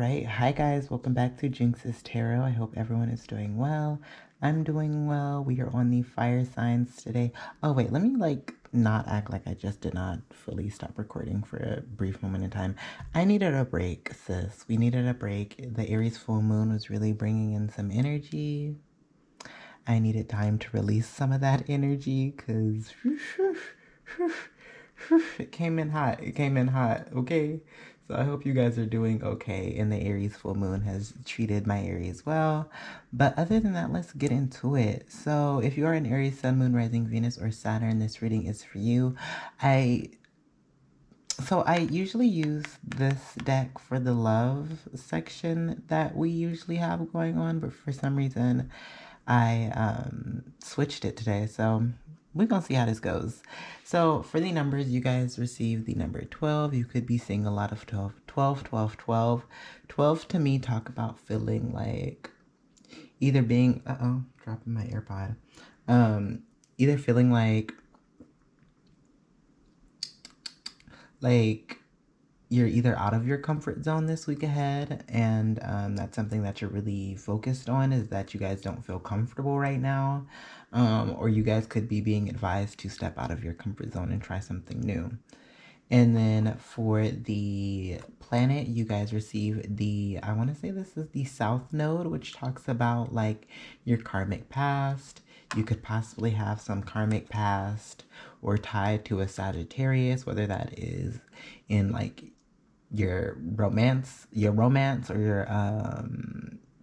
right. Hi, guys. Welcome back to Jinx's Tarot. I hope everyone is doing well. I'm doing well. We are on the fire signs today. Oh, wait. Let me, not act like I just did not fully stop recording for a brief moment in time. I needed a break, sis. We needed a break. The Aries full moon was really bringing in some energy. I needed time to release some of that energy because it came in hot. It came in hot. Okay. So I hope you guys are doing okay. And the Aries full moon has treated my Aries well. But other than that, let's get into it. So if you are an Aries, Sun, Moon, Rising, Venus, or Saturn, this reading is for you. I usually use this deck for the love section that we usually have going on, but for some reason I switched it today. So we're going to see how this goes. So for the numbers, you guys received the number 12. You could be seeing a lot of 12, 12, 12, 12. 12 to me talk about feeling like either being, dropping my AirPod. Either feeling like you're either out of your comfort zone this week ahead, and that's something that you're really focused on, is that you guys don't feel comfortable right now, or you guys could be being advised to step out of your comfort zone and try something new. And then for the planet, you guys receive the, I want to say this is the South Node, which talks about like your karmic past. You could possibly have some karmic past or tied to a Sagittarius, whether that is in like your romance or your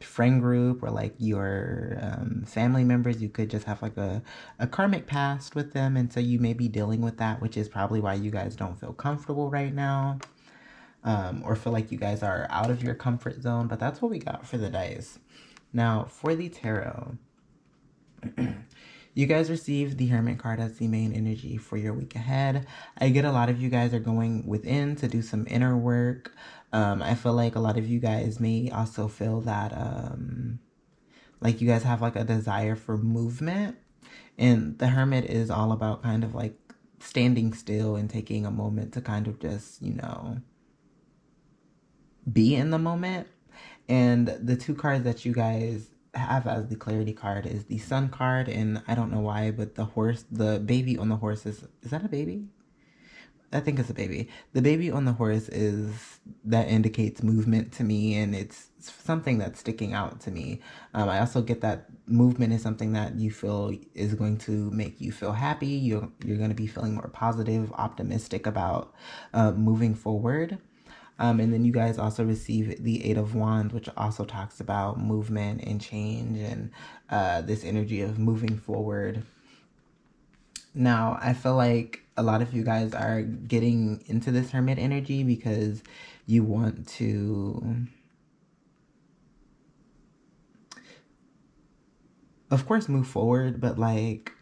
friend group, or like your family members. You could just have like a karmic past with them, and so you may be dealing with that, which is probably why you guys don't feel comfortable right now, or feel like you guys are out of your comfort zone. But that's what we got for the dice. Now for the tarot, you guys received the Hermit card as the main energy for your week ahead. I get a lot of you guys are going within to do some inner work. I feel like a lot of you guys may also feel that like you guys have like a desire for movement. And the Hermit is all about kind of like standing still and taking a moment to kind of just, be in the moment. And the two cards that you guys have as the clarity card is the Sun card, and I don't know why, but the baby on the horse is that a baby? I think it's a baby. The baby on the horse that indicates movement to me, and it's something that's sticking out to me. I also get that movement is something that you feel is going to make you feel happy. You're going to be feeling more positive, optimistic about moving forward. And then you guys also receive the Eight of Wands, which also talks about movement and change and this energy of moving forward. Now, I feel like a lot of you guys are getting into this Hermit energy because you want to, of course, move forward, but like,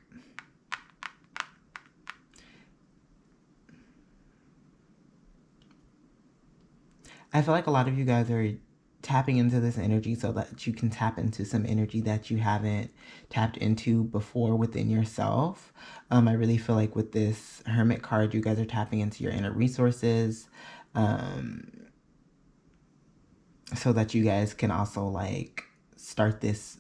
I feel like a lot of you guys are tapping into this energy so that you can tap into some energy that you haven't tapped into before within yourself. I really feel like with this Hermit card, you guys are tapping into your inner resources, so that you guys can also like start this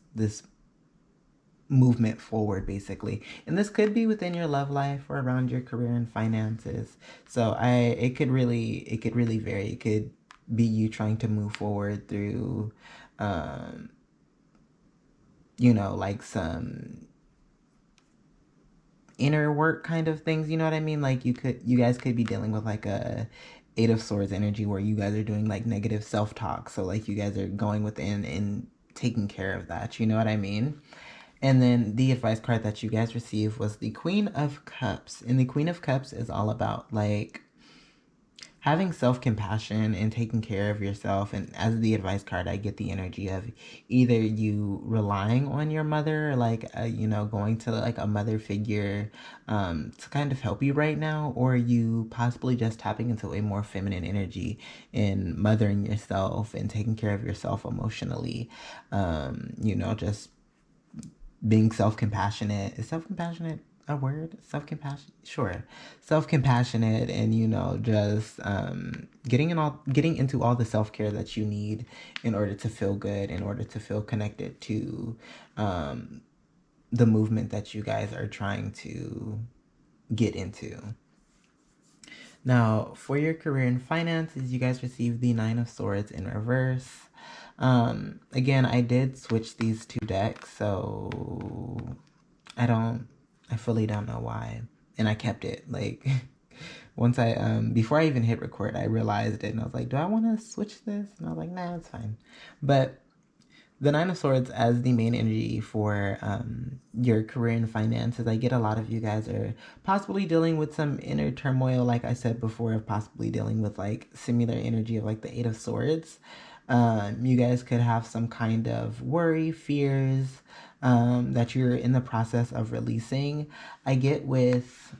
movement forward, basically. And this could be within your love life or around your career and finances. So it could really vary. It could be you trying to move forward through like some inner work kind of things, you know what I mean? Like you guys could be dealing with like a Eight of Swords energy where you guys are doing like negative self-talk. So like you guys are going within and taking care of that, you know what I mean? And then the advice card that you guys received was the Queen of Cups. And the Queen of Cups is all about like having self-compassion and taking care of yourself. And as the advice card, I get the energy of either you relying on your mother, like, going to like a mother figure to kind of help you right now, or you possibly just tapping into a more feminine energy and mothering yourself and taking care of yourself emotionally. Just being self-compassionate. Is self-compassionate a word? Self-compassion? Sure. Self-compassionate, and just getting into all the self-care that you need in order to feel good, in order to feel connected to the movement that you guys are trying to get into. Now, for your career and finances, you guys received the Nine of Swords in reverse. Again, I did switch these two decks, so I fully don't know why. And I kept it. Like, once before I even hit record, I realized it, and I was like, do I want to switch this? And I was like, nah, it's fine. But the Nine of Swords as the main energy for your career and finances, I get a lot of you guys are possibly dealing with some inner turmoil, like I said before, of possibly dealing with like similar energy of like the Eight of Swords. You guys could have some kind of worry, fears that you're in the process of releasing. I get with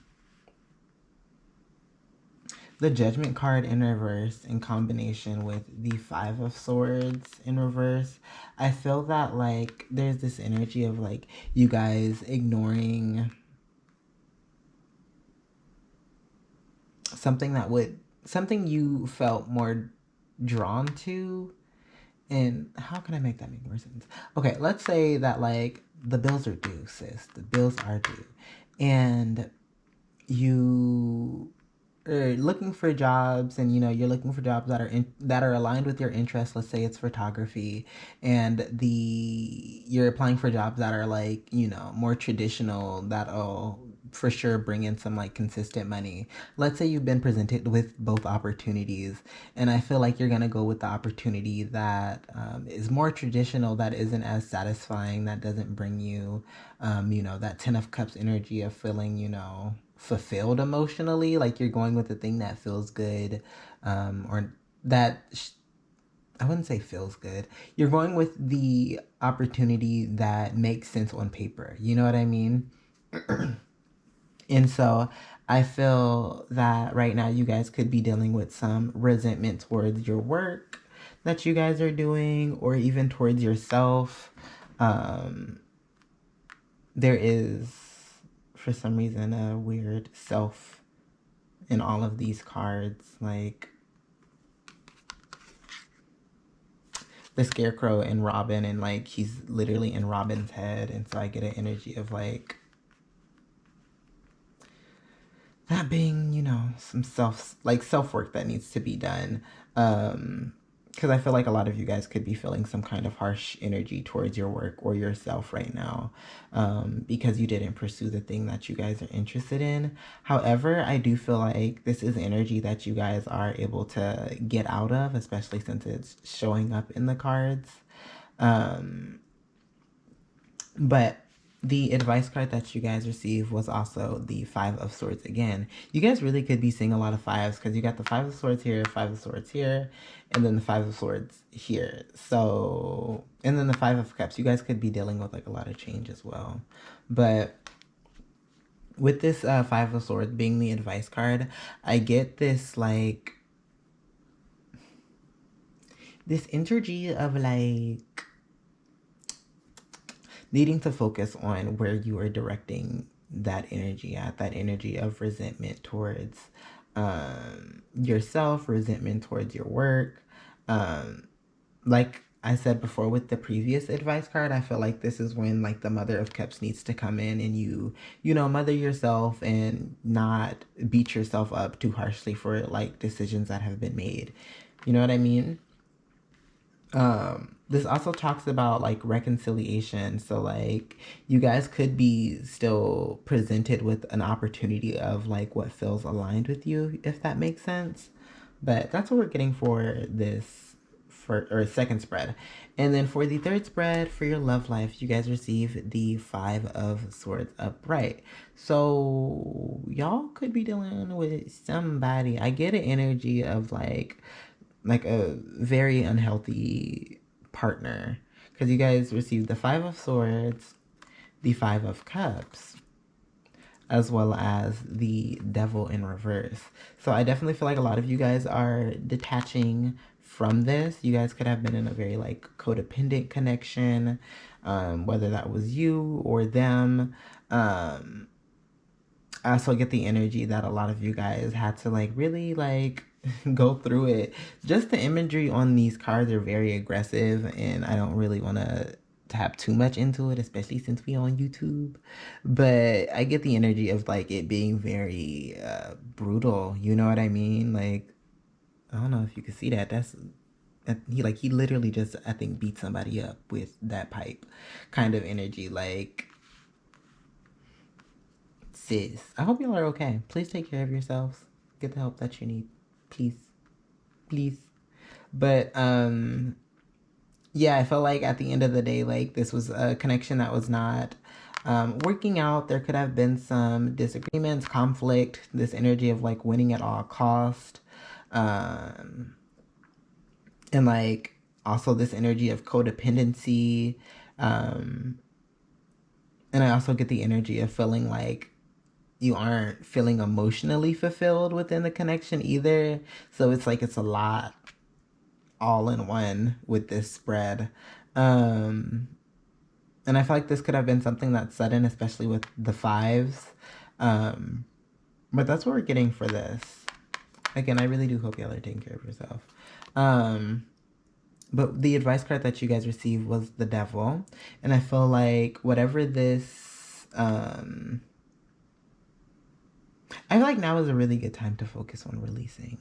the Judgment card in reverse in combination with the Five of Swords in reverse, I feel that like there's this energy of like you guys ignoring something you felt more drawn to. And how can I make that make more sense? Okay, let's say that like the bills are due, sis. The bills are due. And you are looking for jobs, and you're looking for jobs that are aligned with your interests. Let's say it's photography, and you're applying for jobs that are like more traditional, that'll for sure bring in some like consistent money. Let's say you've been presented with both opportunities, and I feel like you're gonna go with the opportunity that is more traditional, that isn't as satisfying, that doesn't bring you that Ten of Cups energy of feeling fulfilled emotionally. Like you're going with the thing that feels good, or that I wouldn't say feels good. You're going with the opportunity that makes sense on paper. You know what I mean? And so I feel that right now you guys could be dealing with some resentment towards your work that you guys are doing, or even towards yourself. There is, for some reason, a weird self in all of these cards. Like the Scarecrow and Robin, and like he's literally in Robin's head. And so I get an energy of like that being, some self-work that needs to be done. Because I feel like a lot of you guys could be feeling some kind of harsh energy towards your work or yourself right now, because you didn't pursue the thing that you guys are interested in. However, I do feel like this is energy that you guys are able to get out of, especially since it's showing up in the cards. But the advice card that you guys received was also the Five of Swords again. You guys really could be seeing a lot of fives, because you got the Five of Swords here, Five of Swords here, and then the Five of Swords here. So, and then the Five of Cups. You guys could be dealing with like a lot of change as well. But with this Five of Swords being the advice card, I get this like this energy of like needing to focus on where you are directing that energy at, that energy of resentment towards yourself, resentment towards your work. Like I said before with the previous advice card, I feel like this is when like the Mother of Cups needs to come in, and you mother yourself and not beat yourself up too harshly for like decisions that have been made. You know what I mean? This also talks about like reconciliation. So like you guys could be still presented with an opportunity of like what feels aligned with you, if that makes sense. But that's what we're getting for this second spread. And then for the third spread, for your love life, you guys receive the Five of Swords upright. So y'all could be dealing with somebody. I get an energy of like a very unhealthy partner, because you guys received the Five of Swords, the Five of Cups, as well as the Devil in reverse. So I definitely feel like a lot of you guys are detaching from this. You guys could have been in a very like codependent connection, whether that was you or them. I also get the energy that a lot of you guys had to like really like go through it. Just the imagery on these cards are very aggressive, and I don't really want to tap too much into it, especially since we on YouTube. But I get the energy of like it being very brutal. You know what I mean? Like, I don't know if you can see that. He literally just, I think, beat somebody up with that pipe kind of energy. Like, sis, I hope y'all are okay. Please take care of yourselves. Get the help that you need. Please. Please. But yeah, I felt like at the end of the day, like this was a connection that was not working out. There could have been some disagreements, conflict, this energy of like winning at all cost. And like also this energy of codependency. And I also get the energy of feeling like you aren't feeling emotionally fulfilled within the connection either. So it's like it's a lot all in one with this spread. And I feel like this could have been something that's sudden, especially with the fives. But that's what we're getting for this. Again, I really do hope y'all are taking care of yourself. But the advice card that you guys received was the Devil. And I feel like whatever this... I feel like now is a really good time to focus on releasing.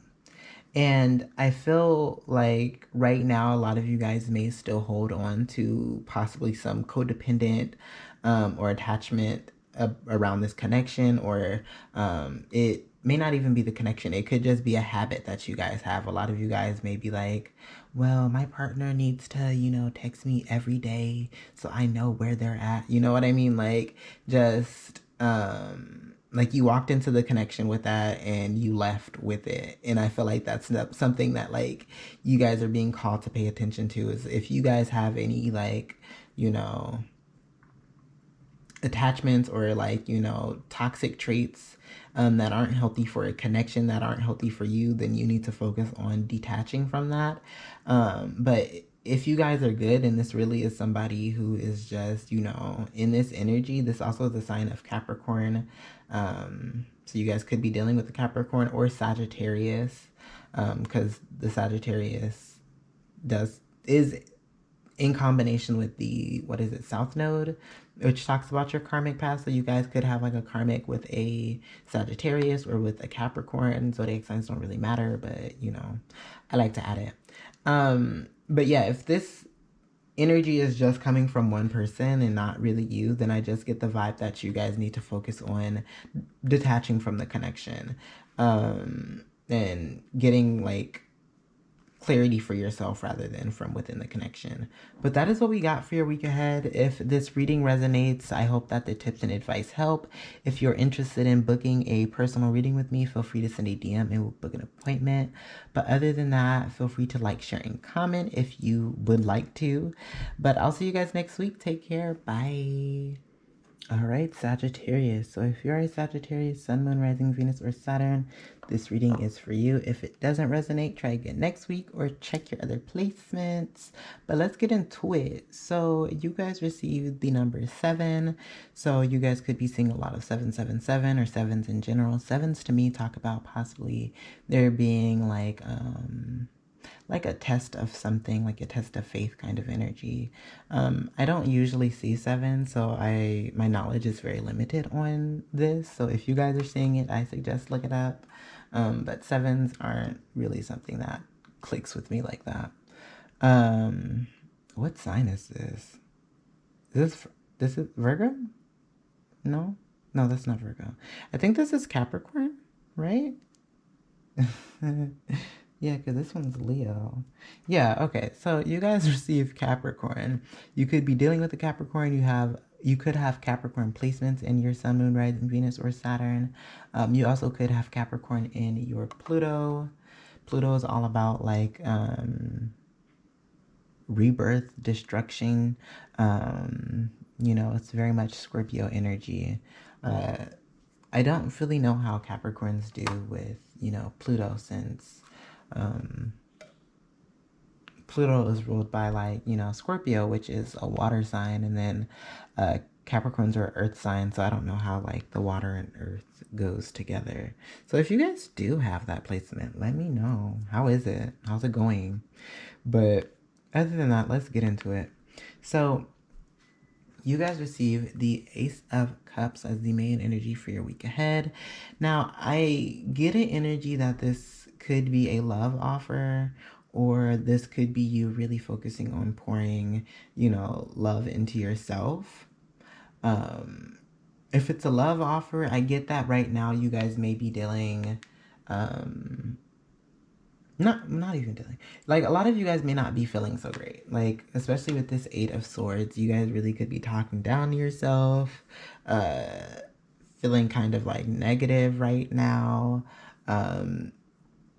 And I feel like right now, a lot of you guys may still hold on to possibly some codependent or attachment around this connection, or it may not even be the connection. It could just be a habit that you guys have. A lot of you guys may be like, well, my partner needs to, you know, text me every day so I know where they're at. You know what I mean? Like, just... like you walked into the connection with that and you left with it. And I feel like that's something that like you guys are being called to pay attention to, is if you guys have any like, you know, attachments or like, you know, toxic traits that aren't healthy for a connection, that aren't healthy for you, then you need to focus on detaching from that. But if you guys are good and this really is somebody who is just, you know, in this energy, this also is a sign of Capricorn. So you guys could be dealing with the Capricorn or Sagittarius, because the Sagittarius is in combination with the, what is it, South Node, which talks about your karmic past. So you guys could have like a karmic with a Sagittarius or with a Capricorn. Zodiac signs don't really matter, but you know, I like to add it. But yeah, if this energy is just coming from one person and not really you, then I just get the vibe that you guys need to focus on detaching from the connection, and getting like clarity for yourself rather than from within the connection. But that is what we got for your week ahead. If this reading resonates, I hope that the tips and advice help. If you're interested in booking a personal reading with me, feel free to send a DM and we'll book an appointment. But other than that, feel free to like, share, and comment if you would like to. But I'll see you guys next week. Take care. Bye. All right, Sagittarius. So if you're a Sagittarius, Sun, Moon, Rising, Venus, or Saturn, this reading is for you. If it doesn't resonate, try again next week or check your other placements. But let's get into it. So you guys received the number 7. So you guys could be seeing a lot of 777 or sevens in general. Sevens to me talk about possibly there being like a test of something, like a test of faith kind of energy. I don't usually see 7, so my knowledge is very limited on this. So if you guys are seeing it, I suggest look it up. But 7s aren't really something that clicks with me like that. What sign is this? This is Virgo? No, that's not Virgo. I think this is Capricorn, right? Yeah, because this one's Leo. Yeah, okay. So you guys receive Capricorn. You could be dealing with a Capricorn. You could have Capricorn placements in your Sun, Moon, Rising, Venus, or Saturn. You also could have Capricorn in your Pluto. Pluto is all about like rebirth, destruction. You know, it's very much Scorpio energy. I don't really know how Capricorns do with, you know, Pluto, since Pluto is ruled by like, you know, Scorpio, which is a water sign, and then Capricorns are earth signs, so I don't know how like the water and earth goes together. So if you guys do have that placement, let me know. How is it? How's it going? But other than that, let's get into it. So you guys receive the Ace of Cups as the main energy for your week ahead. Now, I get an energy that this could be a love offer, or this could be you really focusing on pouring, you know, love into yourself. If it's a love offer, I get that right now you guys may be dealing, not even dealing, like a lot of you guys may not be feeling so great, like especially with this Eight of Swords. You guys really could be talking down to yourself, feeling kind of like negative right now.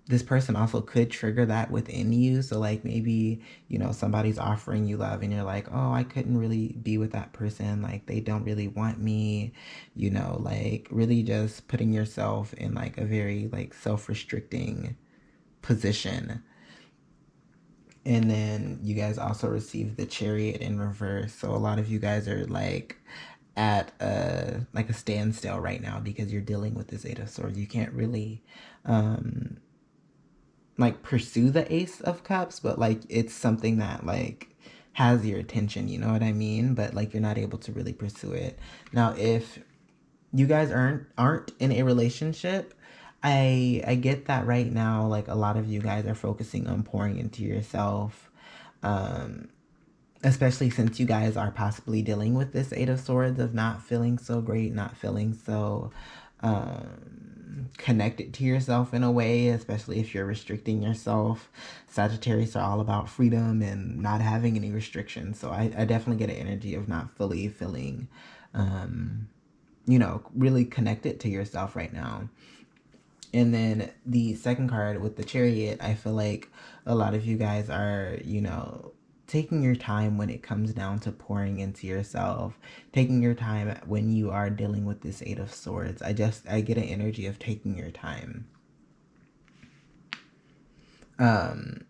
This person also could trigger that within you. So like maybe, you know, somebody's offering you love and you're like, oh, I couldn't really be with that person, like they don't really want me, you know, like really just putting yourself in like a very like self-restricting position. And then you guys also receive the Chariot in reverse. So a lot of you guys are like at a standstill right now because you're dealing with this Eight of Swords. You can't really like pursue the Ace of Cups, but like it's something that like has your attention, you know what I mean? But like you're not able to really pursue it. Now, if you guys aren't in a relationship, I get that right now, like a lot of you guys are focusing on pouring into yourself, especially since you guys are possibly dealing with this Eight of Swords of not feeling so great, not feeling so connected to yourself in a way, especially if you're restricting yourself. Sagittarius are all about freedom and not having any restrictions. So I definitely get an energy of not fully feeling, you know, really connected to yourself right now. And then the second card with the Chariot, I feel like a lot of you guys are, you know, taking your time when it comes down to pouring into yourself, taking your time when you are dealing with this Eight of Swords. I get an energy of taking your time. And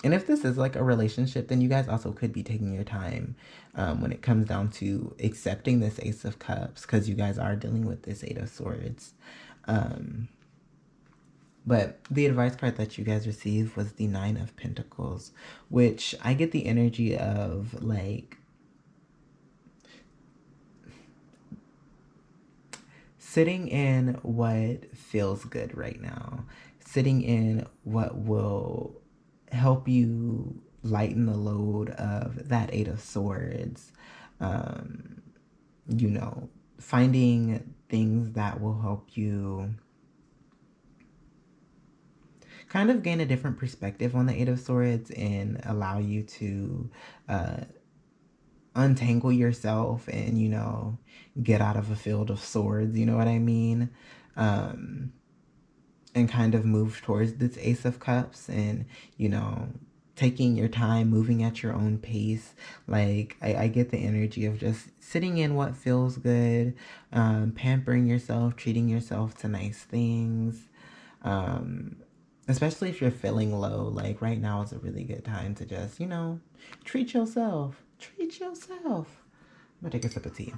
if this is like a relationship, then you guys also could be taking your time when it comes down to accepting this Ace of Cups, because you guys are dealing with this Eight of Swords. But the advice card that you guys received was the Nine of Pentacles, which I get the energy of like sitting in what feels good right now, sitting in what will help you lighten the load of that Eight of Swords. You know, finding things that will help you kind of gain a different perspective on the Eight of Swords and allow you to untangle yourself and, you know, get out of a field of swords, you know what I mean? And kind of move towards this Ace of Cups and, you know, taking your time, moving at your own pace. Like, I get the energy of just sitting in what feels good, pampering yourself, treating yourself to nice things. Especially if you're feeling low, like right now is a really good time to just, you know, treat yourself. Treat yourself. I'm gonna take a sip of tea.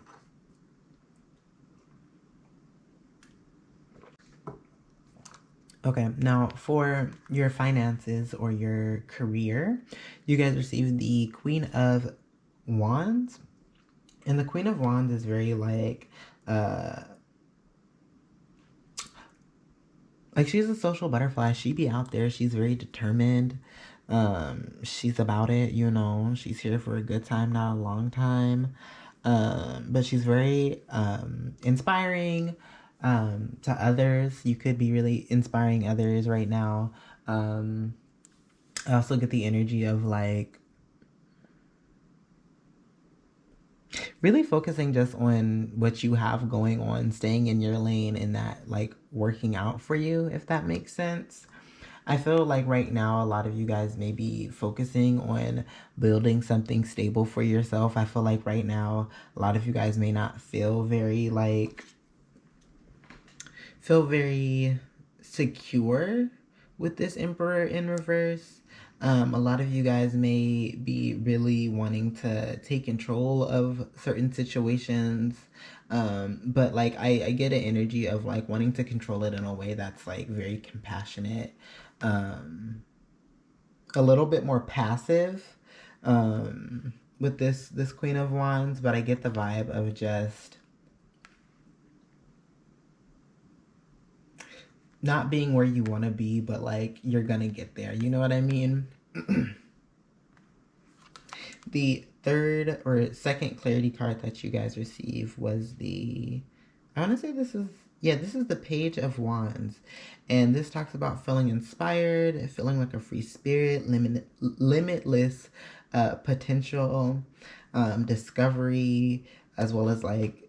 Okay, now for your finances or your career, you guys receive the Queen of Wands. And the Queen of Wands is very like she's a social butterfly. She be out there. She's very determined. She's about it, you know. She's here for a good time, not a long time. But she's very inspiring to others. You could be really inspiring others right now. I also get the energy of like really focusing just on what you have going on, staying in your lane and that like working out for you, if that makes sense. I feel like right now a lot of you guys may be focusing on building something stable for yourself. I feel like right now a lot of you guys may not feel very secure with this Emperor in reverse. A lot of you guys may be really wanting to take control of certain situations. But like I get an energy of like wanting to control it in a way that's like very compassionate, a little bit more passive, with this Queen of Wands, but I get the vibe of just not being where you want to be, but like you're gonna get there. You know what I mean? The third or second clarity card that you guys received was the, I want to say this is, yeah, this is the Page of Wands. And this talks about feeling inspired, feeling like a free spirit, limitless potential, discovery, as well as like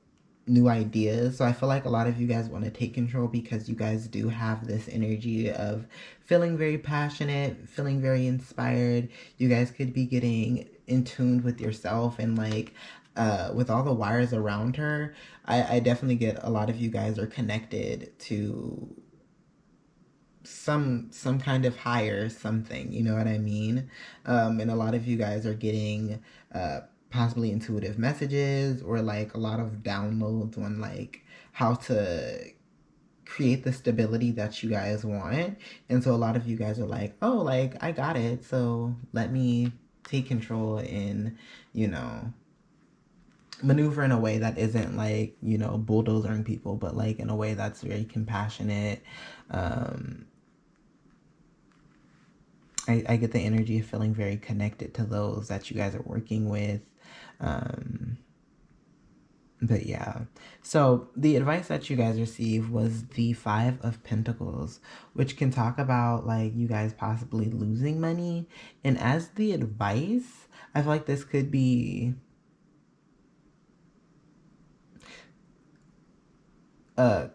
new ideas. So I feel like a lot of you guys want to take control because you guys do have this energy of feeling very passionate, feeling very inspired. You guys could be getting in tune with yourself and like with all the wires around her. I definitely get a lot of you guys are connected to some kind of higher something, you know what I mean? And a lot of you guys are getting possibly intuitive messages or like a lot of downloads on like how to create the stability that you guys want. And so a lot of you guys are like, oh, like I got it, so let me take control and, you know, maneuver in a way that isn't like, you know, bulldozing people, but like in a way that's very compassionate. I get the energy of feeling very connected to those that you guys are working with. But yeah, so the advice that you guys received was the Five of Pentacles, which can talk about like you guys possibly losing money. And as the advice, I feel like this could be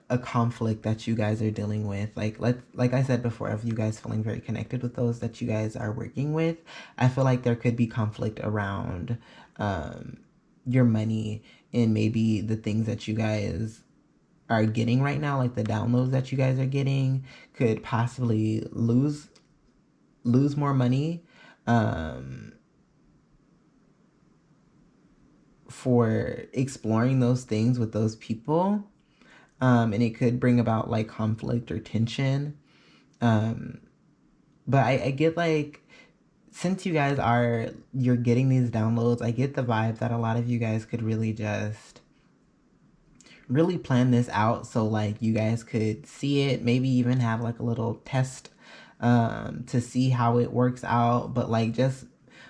a conflict that you guys are dealing with. Like I said before, of you guys feeling very connected with those that you guys are working with, I feel like there could be conflict around your money and maybe the things that you guys are getting right now, like the downloads that you guys are getting, could possibly lose more money for exploring those things with those people. And it could bring about like conflict or tension. But I get like, since you guys you're getting these downloads, I get the vibe that a lot of you guys could really just really plan this out so like you guys could see it, maybe even have like a little test to see how it works out, but like just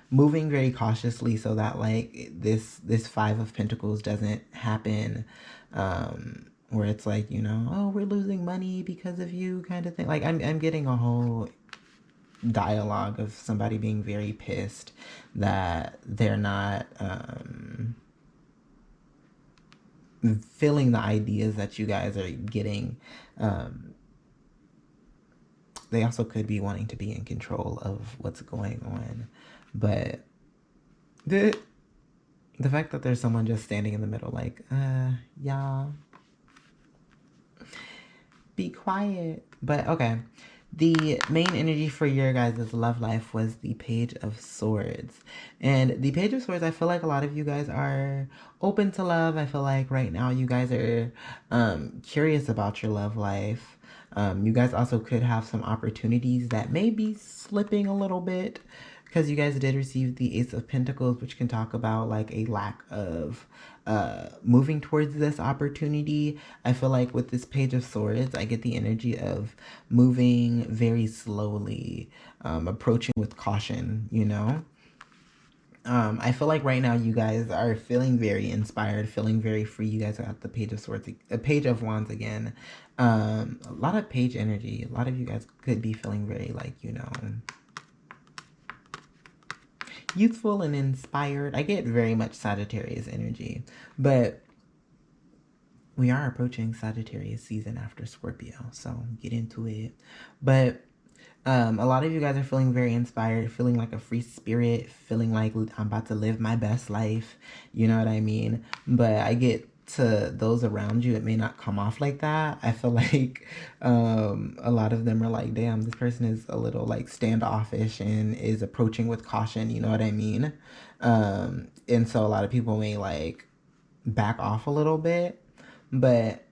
moving very cautiously so that like this Five of Pentacles doesn't happen, where it's like, you know, oh, we're losing money because of you kind of thing. Like I'm getting a whole dialogue of somebody being very pissed that they're not feeling the ideas that you guys are getting. They also could be wanting to be in control of what's going on, but the fact that there's someone just standing in the middle like, y'all be quiet. But okay, the main energy for your guys' love life was the Page of Swords. And the Page of Swords, I feel like a lot of you guys are open to love. I feel like right now you guys are curious about your love life. You guys also could have some opportunities that may be slipping a little bit because you guys did receive the Ace of Pentacles, which can talk about like a lack of moving towards this opportunity. I feel like with this Page of Swords, I get the energy of moving very slowly, approaching with caution, you know? I feel like right now you guys are feeling very inspired, feeling very free. You guys got the Page of Swords, a Page of Wands again. A lot of page energy. A lot of you guys could be feeling very like, you know, youthful and inspired. I get very much Sagittarius energy, but we are approaching Sagittarius season after Scorpio, so get into it. But a lot of you guys are feeling very inspired, feeling like a free spirit, feeling like I'm about to live my best life. You know what I mean? But I get to those around you, it may not come off like that. I feel like a lot of them are like, damn, this person is a little like standoffish and is approaching with caution, you know what I mean? And so a lot of people may like back off a little bit. But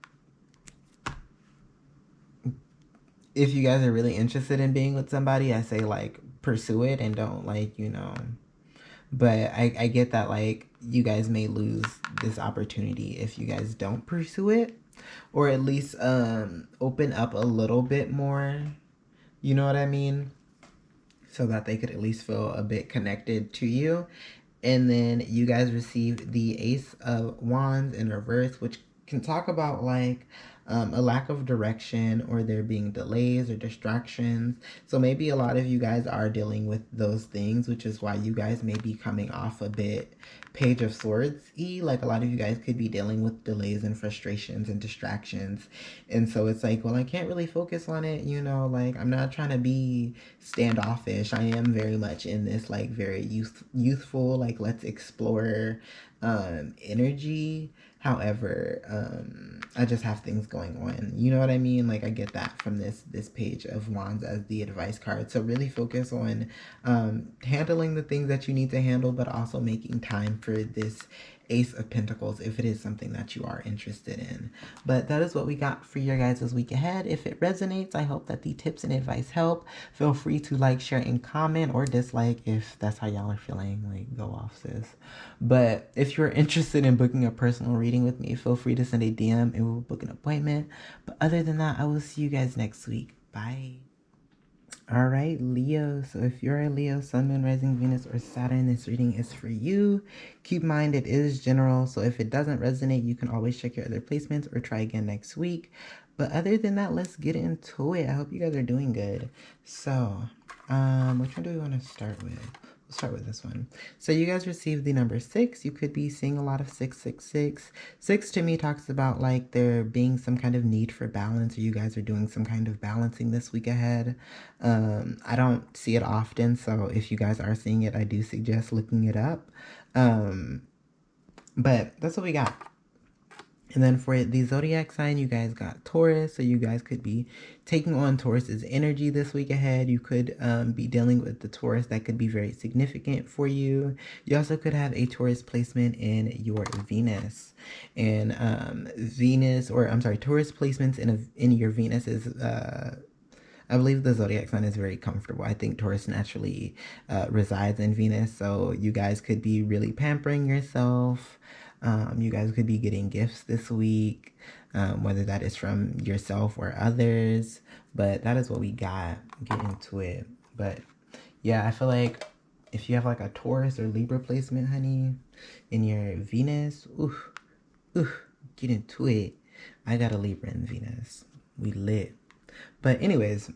if you guys are really interested in being with somebody, I say like pursue it and don't like, you know. But I get that like you guys may lose this opportunity if you guys don't pursue it, or at least open up a little bit more, you know what I mean, so that they could at least feel a bit connected to you. And then you guys receive the Ace of Wands in reverse, which can talk about like a lack of direction, or there being delays or distractions. So maybe a lot of you guys are dealing with those things, which is why you guys may be coming off a bit Page of Swords-y. Like a lot of you guys could be dealing with delays and frustrations and distractions. And so it's like, well, I can't really focus on it, you know, like I'm not trying to be standoffish. I am very much in this like very youthful, like let's explore energy. However, I just have things going on. You know what I mean? Like I get that from this Page of Wands as the advice card. So really focus on handling the things that you need to handle, but also making time for this Ace of Pentacles if it is something that you are interested in. But that is what we got for your guys this week ahead. If it resonates, I hope that the tips and advice help. Feel free to like, share, and comment, or dislike if that's how y'all are feeling. Like, go off, sis. But if you're interested in booking a personal reading with me, feel free to send a DM and we'll book an appointment. But other than that, I will see you guys next week. Bye. All right, Leo. So if you're a Leo, Sun, Moon, Rising, Venus, or Saturn, this reading is for you. Keep in mind it is general, so if it doesn't resonate, you can always check your other placements or try again next week. But other than that, let's get into it. I hope you guys are doing good. So, which one do we want to start with? We'll start with this one. So you guys received the number 6. You could be seeing a lot of 666. 6 to me talks about like there being some kind of need for balance, or you guys are doing some kind of balancing this week ahead. I don't see it often, so if you guys are seeing it, I do suggest looking it up. But that's what we got. And then for the zodiac sign, you guys got Taurus. So you guys could be taking on Taurus's energy this week ahead. You could be dealing with the Taurus that could be very significant for you. You also could have a Taurus placement in your Venus. And Taurus placements in your Venus is... I believe the zodiac sign is very comfortable. I think Taurus naturally resides in Venus. So you guys could be really pampering yourself. You guys could be getting gifts this week, whether that is from yourself or others. But that is what we got. Get into it. But yeah, I feel like if you have like a Taurus or Libra placement, honey, in your Venus, get into it. I got a Libra in Venus. We lit. But anyways,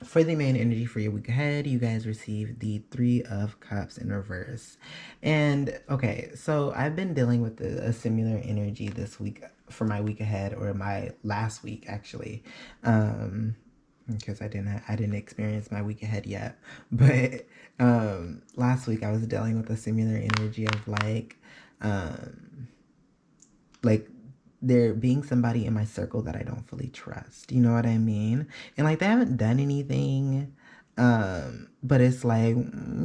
for the main energy for your week ahead, you guys receive the 3 of Cups in reverse. And okay, so I've been dealing with a similar energy this week for my week ahead, or my last week actually, because I didn't experience my week ahead yet. But last week I was dealing with a similar energy of like there being somebody in my circle that I don't fully trust. You know what I mean? And like they haven't done anything, but it's like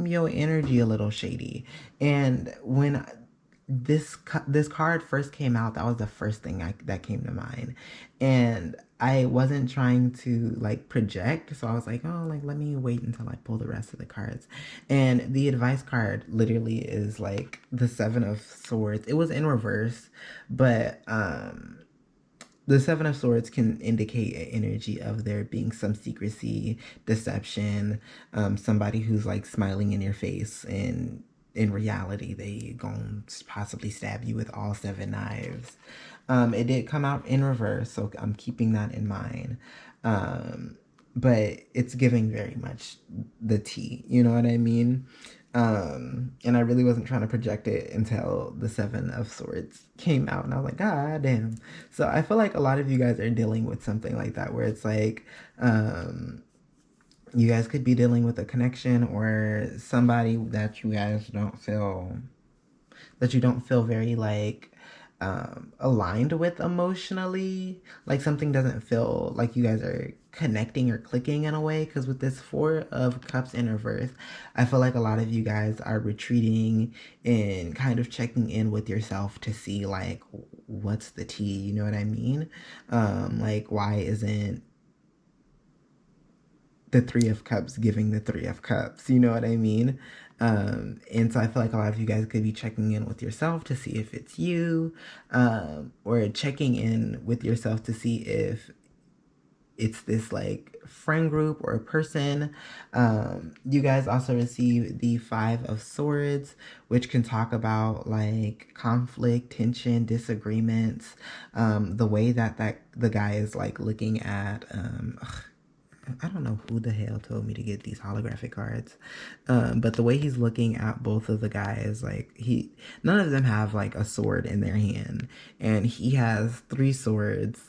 your energy a little shady. And when this card first came out, that was the first thing that came to mind. And I wasn't trying to like project, so I was like, oh, like let me wait until I pull the rest of the cards. And the advice card literally is like the 7 of Swords. It was in reverse, but the 7 of Swords can indicate an energy of there being some secrecy, deception, somebody who's like smiling in your face, and in reality they gonna possibly stab you with all 7 knives. It did come out in reverse, so I'm keeping that in mind. But it's giving very much the tea, you know what I mean? And I really wasn't trying to project it until the 7 of Swords came out, and I was like, God damn. So I feel like a lot of you guys are dealing with something like that, where it's like, you guys could be dealing with a connection or somebody that you guys don't feel very like aligned with emotionally. Like something doesn't feel like you guys are connecting or clicking in a way. Because with this Four of Cups in reverse, I feel like a lot of you guys are retreating and kind of checking in with yourself to see like what's the tea. You know what I mean? Like why isn't the Three of Cups giving the Three of Cups? You know what I mean? And so I feel like a lot of you guys could be checking in with yourself to see if it's you, or checking in with yourself to see if it's this like friend group or a person. You guys also receive the Five of Swords, which can talk about like conflict, tension, disagreements, the way that the guy is like looking at I don't know who the hell told me to get these holographic cards. But the way he's looking at both of the guys, like none of them have like a sword in their hand. And he has three swords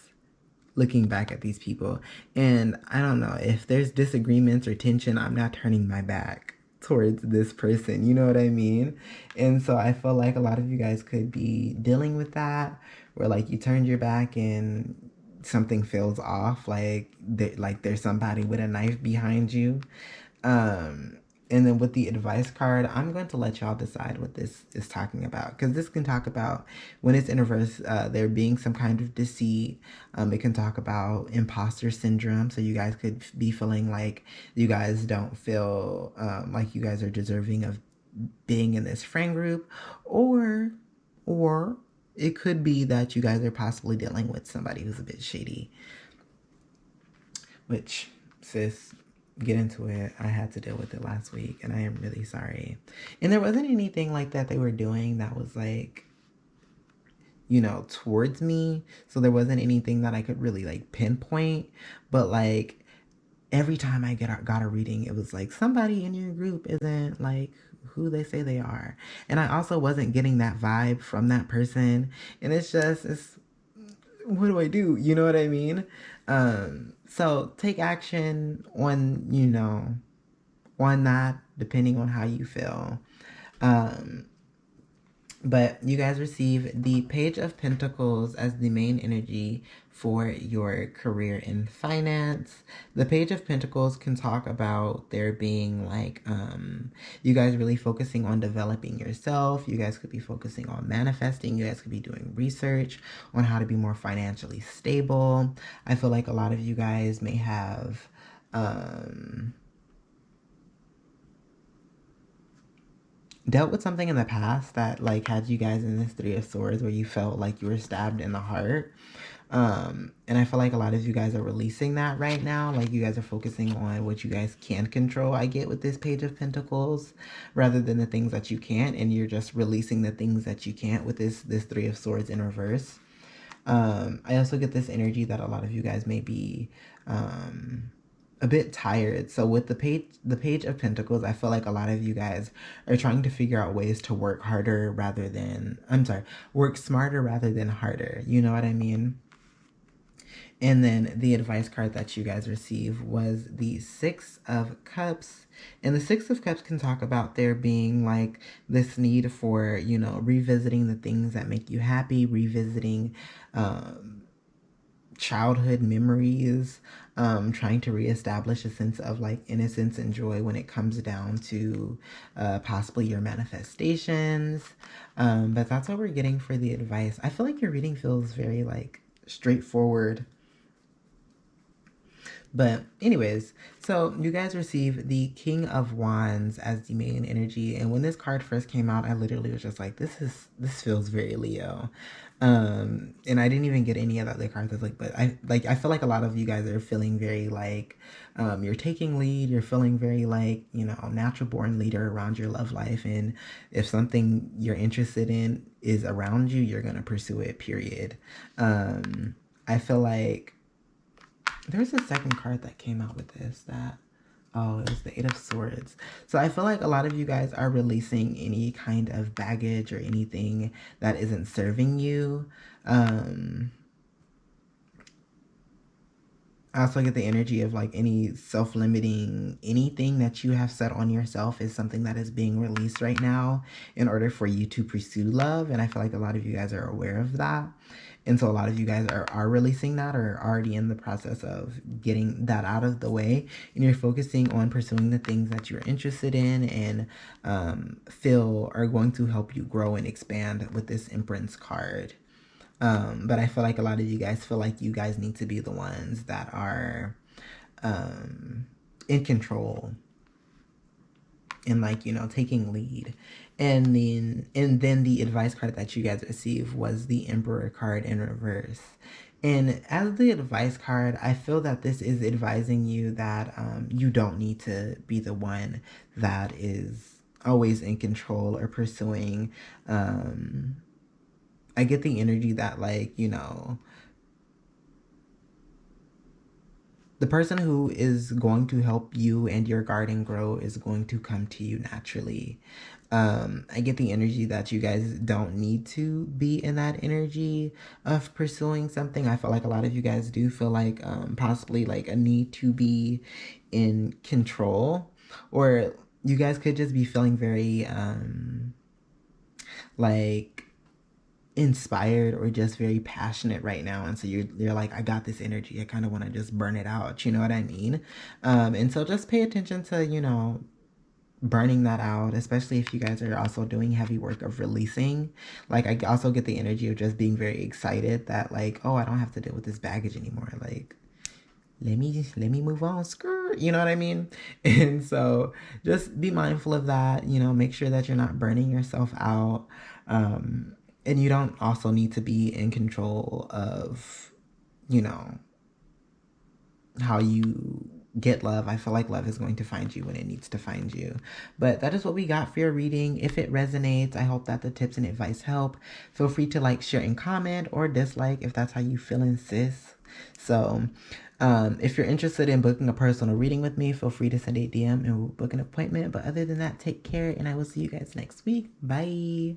looking back at these people. And I don't know, if there's disagreements or tension, I'm not turning my back towards this person. You know what I mean? And so I feel like a lot of you guys could be dealing with that, where like you turned your back and something feels off, like there's somebody with a knife behind you. And then with the advice card, I'm going to let y'all decide what this is talking about, because this can talk about when it's in reverse, there being some kind of deceit. It can talk about imposter syndrome, so you guys could be feeling like you guys don't feel like you guys are deserving of being in this friend group, or it could be that you guys are possibly dealing with somebody who's a bit shady. Which, sis, get into it. I had to deal with it last week, and I am really sorry. And there wasn't anything like that they were doing that was like, you know, towards me. So there wasn't anything that I could really like pinpoint. But like every time I got a reading, it was like somebody in your group isn't like who they say they are. And I also wasn't getting that vibe from that person. And it's what do I do? You know what I mean? So take action on, you know, on that, depending on how you feel. But you guys receive the Page of Pentacles as the main energy for your career and finance. The Page of Pentacles can talk about there being like, you guys really focusing on developing yourself. You guys could be focusing on manifesting. You guys could be doing research on how to be more financially stable. I feel like a lot of you guys may have, dealt with something in the past that like had you guys in this Three of Swords where you felt like you were stabbed in the heart. And I feel like a lot of you guys are releasing that right now. Like you guys are focusing on what you guys can control, I get, with this Page of Pentacles, rather than the things that you can't. And you're just releasing the things that you can't with this Three of Swords in reverse. I also get this energy that a lot of you guys may be a bit tired. So with the page of Pentacles, I feel like a lot of you guys are trying to figure out ways to work harder rather than, work smarter rather than harder. You know what I mean? And then the advice card that you guys receive was the Six of Cups. And the Six of Cups can talk about there being like this need for, you know, revisiting the things that make you happy, revisiting childhood memories, trying to reestablish a sense of like innocence and joy when it comes down to possibly your manifestations. But that's what we're getting for the advice. I feel like your reading feels very like straightforward. But anyways, so you guys receive the King of Wands as the main energy. And when this card first came out, I literally was just like, this feels very Leo. And I didn't even get any of the other cards. I was like, but I feel like a lot of you guys are feeling very like, you're taking lead. You're feeling very like, you know, natural born leader around your love life. And if something you're interested in is around you, you're going to pursue it, period. I feel like there's a second card that came out with this that, oh, it was the Eight of Swords. So I feel like a lot of you guys are releasing any kind of baggage or anything that isn't serving you. I also get the energy of like any self-limiting, anything that you have set on yourself is something that is being released right now in order for you to pursue love. And I feel like a lot of you guys are aware of that. And so a lot of you guys are releasing that or are already in the process of getting that out of the way. And you're focusing on pursuing the things that you're interested in and feel are going to help you grow and expand with this Empress card. But I feel like a lot of you guys feel like you guys need to be the ones that are in control and like, you know, taking lead. And then the advice card that you guys received was the Emperor card in reverse. And as the advice card, I feel that this is advising you that you don't need to be the one that is always in control or pursuing. I get the energy that, like, you know, the person who is going to help you and your garden grow is going to come to you naturally. I get the energy that you guys don't need to be in that energy of pursuing something. I feel like a lot of you guys do feel like possibly like a need to be in control, or you guys could just be feeling very like inspired or just very passionate right now, and so you're like, I got this energy, I kind of want to just burn it out, you know what I mean? And so just pay attention to, you know, burning that out, especially if you guys are also doing heavy work of releasing. Like, I also get the energy of just being very excited that, like, oh, I don't have to deal with this baggage anymore, like, let me move on, skirt, you know what I mean? And so just be mindful of that, you know, make sure that you're not burning yourself out. And you don't also need to be in control of, you know, how you get love. I feel like love is going to find you when it needs to find you. But that is what we got for your reading. If it resonates, I hope that the tips and advice help. Feel free to like, share, and comment, or dislike if that's how you feeling, sis. So if you're interested in booking a personal reading with me, feel free to send a DM and we'll book an appointment. But other than that, take care, and I will see you guys next week. Bye.